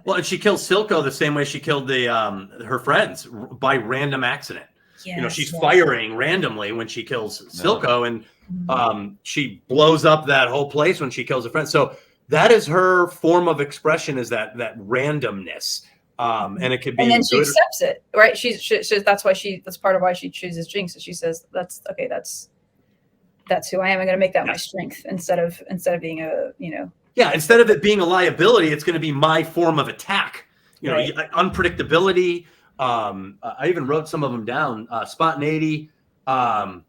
Well, and she kills Silco the same way she killed the her friends by random accident. Yes, She's firing randomly when she kills Silco, and she blows up that whole place when she kills a friend. So that is her form of expression, is that randomness. And it could be, and then she accepts it, right? That's part of why she chooses Jinx. She says, that's who I am. I'm going to make that my strength instead of being instead of it being a liability, it's going to be my form of attack. Right. Unpredictability. I even wrote some of them down. Spontaneity. Where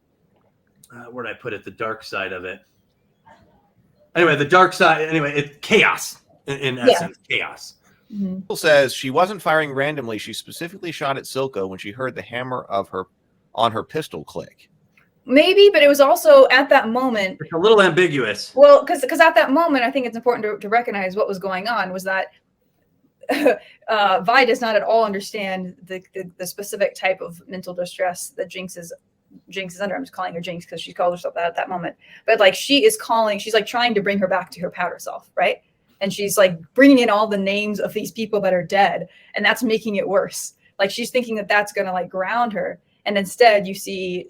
did I put it? The dark side of it. Anyway, the dark side. Anyway, it's chaos in essence. Chaos. Mm-hmm. Says she wasn't firing randomly. She specifically shot at Silco when she heard the hammer on her pistol click. Maybe, but it was also at that moment. It's a little ambiguous. Well, because at that moment, I think it's important to recognize what was going on was that Vi does not at all understand the specific type of mental distress that Jinx is under. I'm just calling her Jinx because she called herself that at that moment. But like she's like trying to bring her back to her powder self, right? And she's like bringing in all the names of these people that are dead, and that's making it worse. Like she's thinking that that's going to like ground her. And instead you see,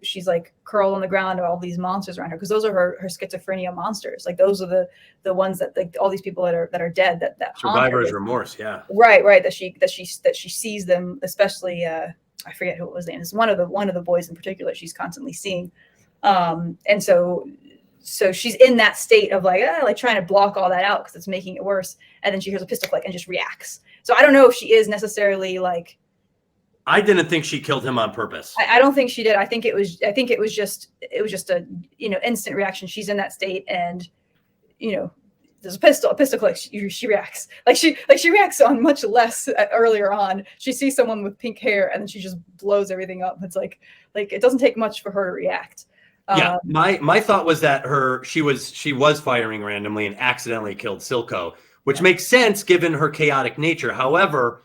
she's like curled on the ground with all these monsters around her. Cause those are her schizophrenia monsters. Like those are the ones that like all these people that are dead, that survivor's remorse. Yeah. Right. That she sees them, especially, I forget who it was. It's one of the boys in particular she's constantly seeing. And so she's in that state of like trying to block all that out cause it's making it worse. And then she hears a pistol click and just reacts. So I don't know if she is necessarily like, I didn't think she killed him on purpose. I don't think she did. I think it was just a instant reaction. She's in that state, and there's a pistol click. She reacts like she reacts on much less earlier on. She sees someone with pink hair, and then she just blows everything up. It's like it doesn't take much for her to react. My thought was that she was firing randomly and accidentally killed Silco, which makes sense given her chaotic nature. However,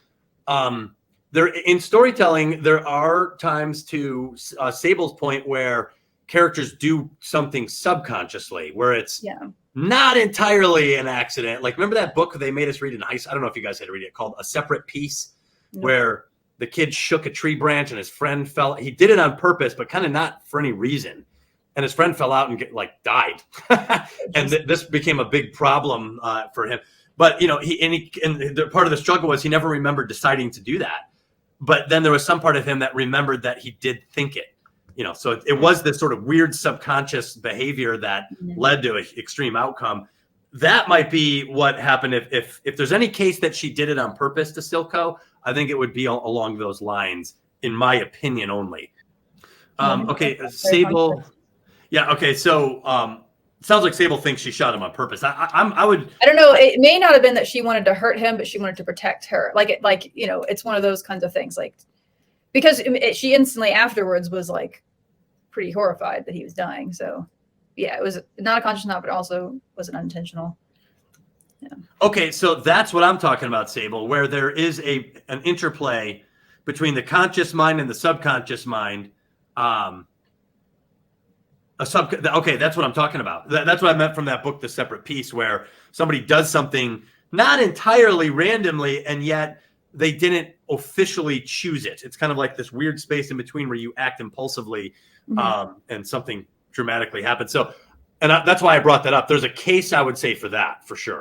there in storytelling, there are times, to Sable's point, where characters do something subconsciously, where it's not entirely an accident. Like, remember that book they made us read in high school? I don't know if you guys had to read it, called A Separate Piece, where the kid shook a tree branch and his friend fell. He did it on purpose, but kind of not for any reason. And his friend fell out and died. And this became a big problem for him. But, the part of the struggle was he never remembered deciding to do that. But then there was some part of him that remembered that he did think it, so it was this sort of weird subconscious behavior that led to an extreme outcome. That might be what happened. If there's any case that she did it on purpose to Silco, I think it would be along those lines, in my opinion only. Okay, Sable. Yeah. Okay. So, sounds like Sable thinks she shot him on purpose. I don't know. It may not have been that she wanted to hurt him, but she wanted to protect her. It's one of those kinds of things. Like, because she instantly afterwards was like pretty horrified that he was dying. So, yeah, it was not a conscious thought, but also wasn't unintentional. Yeah. Okay, so that's what I'm talking about, Sable, where there is an interplay between the conscious mind and the subconscious mind. Okay, that's what I'm talking about. That's what I meant from that book, The Separate Piece, where somebody does something not entirely randomly, and yet they didn't officially choose it. It's kind of like this weird space in between where you act impulsively, and something dramatically happens. So, and that's why I brought that up. There's a case, I would say, for that, for sure.